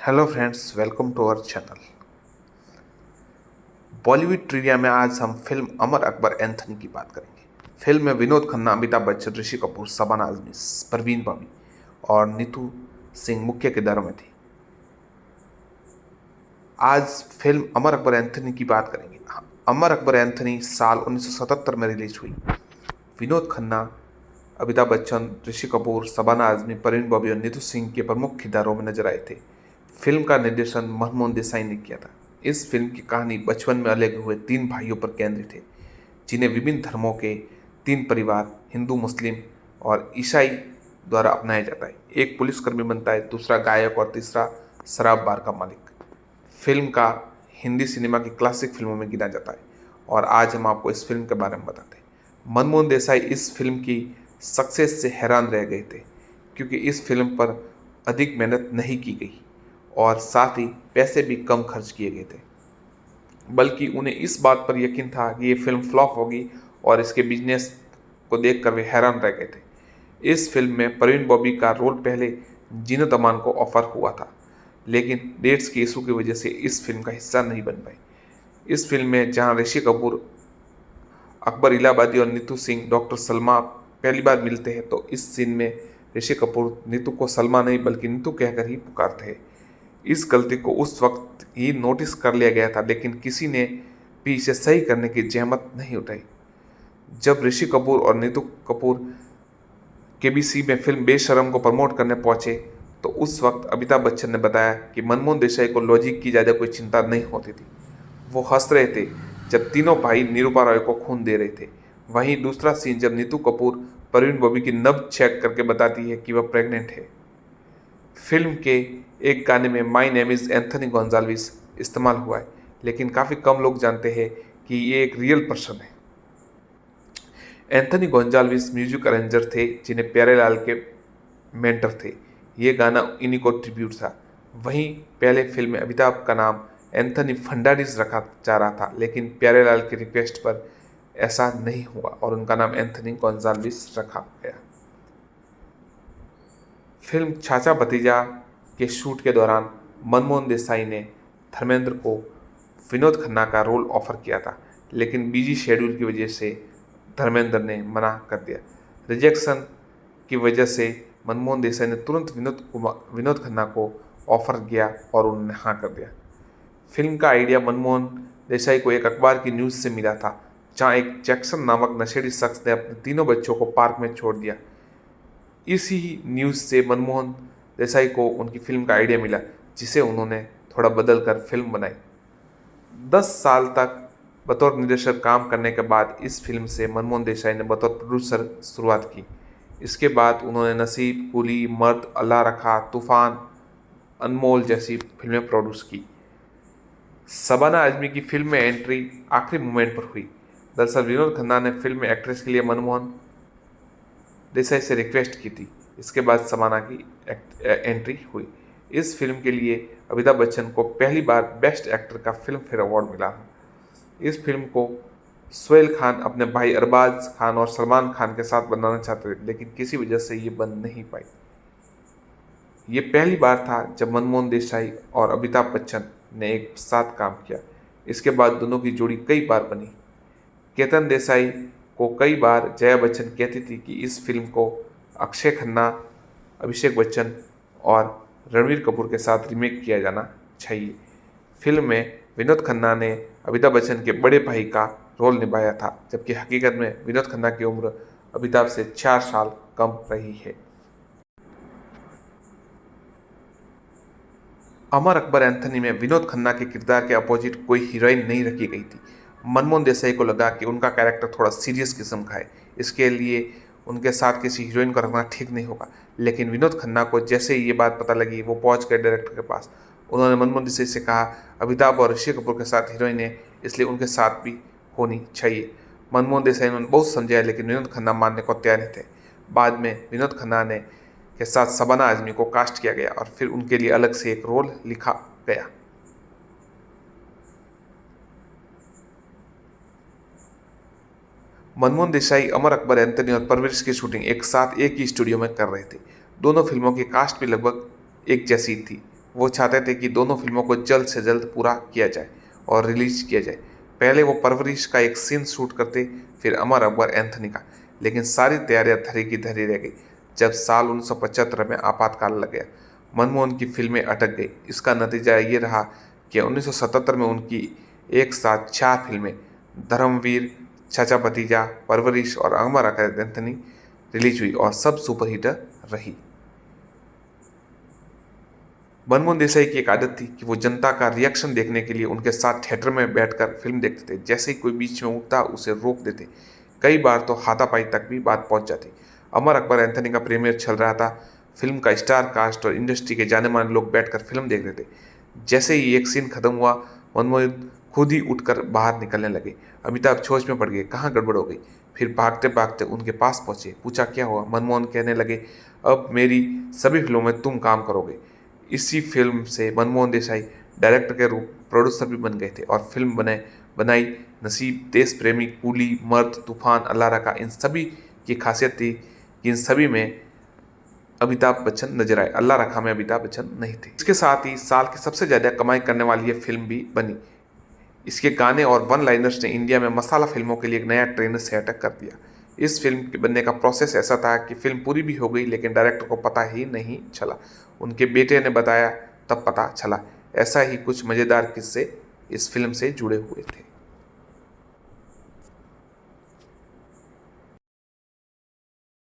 Hello friends, welcome to our channel. Bollywood trivia में आज हम फिल्म अमर अकबर एंथनी की बात करेंगे। फिल्म में विनोद खन्ना, अमिताभ बच्चन, ऋषि कपूर, शबाना आजमी, परवीन बामी और नीतू सिंह मुख्य किरदारों में थी। आज फिल्म अमर अकबर एंथनी की बात करेंगे। अमर अकबर एंथनी साल 1977 में रिलीज हुई। विनोद खन्ना, अमिताभ बच्चन, ऋषि कपूर, शबाना आजमी, परवीन बाबी और नीतू सिंह के प्रमुख किरदारों में नजर आए थे। फिल्म का निर्देशन मनमोहन देसाई ने किया था। इस फिल्म की कहानी बचपन में अलग हुए तीन भाइयों पर केंद्रित है, जिन्हें विभिन्न धर्मों के तीन परिवार हिंदू, मुस्लिम और ईसाई द्वारा अपनाया जाता है। एक पुलिसकर्मी बनता है, दूसरा गायक और तीसरा शराब बार का मालिक। फिल्म का हिंदी सिनेमा की क्लासिक फिल्मों में गिना जाता है और आज हम आपको इस फिल्म के बारे में बताते हैं। मनमोहन देसाई इस फिल्म की सक्सेस से हैरान रह गए थे, क्योंकि इस फिल्म पर अधिक मेहनत नहीं की गई और साथ ही पैसे भी कम खर्च किए गए थे, बल्कि उन्हें इस बात पर यकीन था कि ये फिल्म फ्लॉप होगी और इसके बिजनेस को देखकर वे हैरान रह गए थे। इस फिल्म में परवीन बॉबी का रोल पहले जीनत अमान को ऑफर हुआ था, लेकिन डेट्स के इशू की वजह से इस फिल्म का हिस्सा नहीं बन पाई। इस फिल्म में जहां ऋषि कपूर, अकबर इलाहाबादी और नीतू सिंह डॉक्टर सलमा पहली बार मिलते हैं, तो इस सीन में ऋषि कपूर नीतू को सलमा नहीं बल्कि नीतू कहकर ही पुकारते हैं। इस गलती को उस वक्त ही नोटिस कर लिया गया था, लेकिन किसी ने भी इसे सही करने की जहमत नहीं उठाई। जब ऋषि कपूर और नीतू कपूर केबीसी में फिल्म बेशरम को प्रमोट करने पहुंचे, तो उस वक्त अमिताभ बच्चन ने बताया कि मनमोहन देसाई को लॉजिक की ज़्यादा कोई चिंता नहीं होती थी। वो हंस रहे थे जब तीनों भाई निरूपा रॉय को खून दे रहे थे। वहीं दूसरा सीन जब नीतू कपूर परवीन बॉबी की नब्ज चेक करके बताती है कि वह प्रेग्नेंट है। फिल्म के एक गाने में my name is Anthony Gonsalves इस्तेमाल हुआ है, लेकिन काफ़ी कम लोग जानते हैं कि ये एक रियल पर्सन है। एंथनी गोंजाल्विस म्यूजिक अरेंजर थे, जिन्हें प्यारेलाल के मेंटर थे। ये गाना इन्हीं को ट्रिब्यूट था। वहीं पहले फिल्म में अमिताभ का नाम एंथनी फंडाडिस रखा जा रहा था, लेकिन प्यारेलाल की रिक्वेस्ट पर ऐसा नहीं हुआ और उनका नाम एंथनी गोंजाल्विस रखा गया। फिल्म चाचा भतीजा के शूट के दौरान मनमोहन देसाई ने धर्मेंद्र को विनोद खन्ना का रोल ऑफर किया था, लेकिन बिजी शेड्यूल की वजह से धर्मेंद्र ने मना कर दिया। रिजेक्शन की वजह से मनमोहन देसाई ने तुरंत विनोद खन्ना को ऑफर किया और उन्होंने हाँ कर दिया। फिल्म का आइडिया मनमोहन देसाई को एक अखबार की न्यूज़ से मिला था, जहां एक जैक्सन नामक नशेड़ी शख्स ने अपने तीनों बच्चों को पार्क में छोड़ दिया। इसी न्यूज़ से मनमोहन देसाई को उनकी फिल्म का आइडिया मिला, जिसे उन्होंने थोड़ा बदल कर फिल्म बनाई। 10 साल तक बतौर निर्देशक काम करने के बाद इस फिल्म से मनमोहन देसाई ने बतौर प्रोड्यूसर शुरुआत की। इसके बाद उन्होंने नसीब, कूली, मर्द, अल्लाह रखा, तूफान, अनमोल जैसी फिल्में प्रोड्यूस की। शबाना आजमी की फिल्म में एंट्री आखिरी मोमेंट पर हुई। दरअसल विनोद खन्ना ने फिल्म में एक्ट्रेस के लिए मनमोहन देसाई से रिक्वेस्ट की थी। इसके बाद शबाना की एंट्री हुई। इस फिल्म के लिए अमिताभ बच्चन को पहली बार बेस्ट एक्टर का फिल्म फेयर अवार्ड मिला। इस फिल्म को सोहेल खान अपने भाई अरबाज खान और सलमान खान के साथ बनाना चाहते थे, लेकिन किसी वजह से ये बन नहीं पाई। ये पहली बार था जब मनमोहन देसाई और अमिताभ बच्चन ने एक साथ काम किया। इसके बाद दोनों की जोड़ी कई बार बनी। केतन देसाई को कई बार जया बच्चन कहती थी कि इस फिल्म को अक्षय खन्ना, अभिषेक बच्चन और रणवीर कपूर के साथ रीमेक किया जाना चाहिए। फिल्म में विनोद खन्ना ने अमिताभ बच्चन के बड़े भाई का रोल निभाया था, जबकि हकीकत में विनोद खन्ना की उम्र अमिताभ से 4 साल कम रही है। अमर अकबर एंथनी में विनोद खन्ना के किरदार के अपोजिट कोई हीरोइन नहीं रखी गई थी। मनमोहन देसाई को लगा कि उनका कैरेक्टर थोड़ा सीरियस किस्म का है, इसके लिए उनके साथ किसी हीरोइन को रखना ठीक नहीं होगा। लेकिन विनोद खन्ना को जैसे ही ये बात पता लगी, वो पहुंच गए डायरेक्टर के पास। उन्होंने मनमोहन देसाई से कहा, अमिताभ और ऋषि कपूर के साथ हीरोइन है, इसलिए उनके साथ भी होनी चाहिए। मनमोहन देसाई ने बहुत समझाया, लेकिन विनोद खन्ना मानने को तैयार नहीं थे। बाद में विनोद खन्ना ने के साथ शबाना आजमी को कास्ट किया गया और फिर उनके लिए अलग से एक रोल लिखा गया। मनमोहन देसाई अमर अकबर एंथनी और परवरिश की शूटिंग एक साथ एक ही स्टूडियो में कर रहे थे। दोनों फिल्मों की कास्ट भी लगभग एक जैसी थी। वो चाहते थे कि दोनों फिल्मों को जल्द से जल्द पूरा किया जाए और रिलीज किया जाए। पहले वो परवरिश का एक सीन शूट करते, फिर अमर अकबर एंथनी का, लेकिन सारी तैयारियां धरी की धरी रह गई। जब साल 1975 में आपातकाल लग गया, मनमोहन की फिल्में अटक गई। इसका नतीजा ये रहा कि 1977 में उनकी एक साथ 4 फिल्में धर्मवीर, चाचा भतीजा, परवरिश और अमर अकबर एंथनी रिलीज हुई और सब सुपरहिट रही। मनमोहन देसाई की एक आदत थी कि वो जनता का रिएक्शन देखने के लिए उनके साथ थिएटर में बैठकर फिल्म देखते थे। जैसे ही कोई बीच में उठता उसे रोक देते। कई बार तो हाथापाई तक भी बात पहुंच जाती। अमर अकबर एंथनी का प्रीमियर चल रहा था। फिल्म का स्टार कास्ट और इंडस्ट्री के जाने माने लोग बैठकर फिल्म देख रहे थे। जैसे ही एक सीन खत्म हुआ, मनमोहन खुद ही उठकर बाहर निकलने लगे। अमिताभ सोच में पड़ गए, कहाँ गड़बड़ हो गई। फिर भागते भागते उनके पास पहुंचे, पूछा क्या हुआ। मनमोहन कहने लगे, अब मेरी सभी फिल्मों में तुम काम करोगे। इसी फिल्म से मनमोहन देसाई डायरेक्टर के रूप प्रोड्यूसर भी बन गए थे और फिल्म बनाई नसीब, देश प्रेमी, कूली, मर्द, तूफान, अल्लाह रखा। इन सभी की खासियत थी कि इन सभी में अमिताभ बच्चन नजर आए। अल्लाह रखा में अमिताभ बच्चन नहीं थे। इसके साथ ही साल की सबसे ज्यादा कमाई करने वाली ये फिल्म भी बनी। इसके गाने और वन लाइनर्स ने इंडिया में मसाला फिल्मों के लिए एक नया ट्रेंड सेट कर दिया। इस फिल्म के बनने का प्रोसेस ऐसा था कि फिल्म पूरी भी हो गई लेकिन डायरेक्टर को पता ही नहीं चला। उनके बेटे ने बताया तब पता चला। ऐसा ही कुछ मज़ेदार किस्से इस फिल्म से जुड़े हुए थे।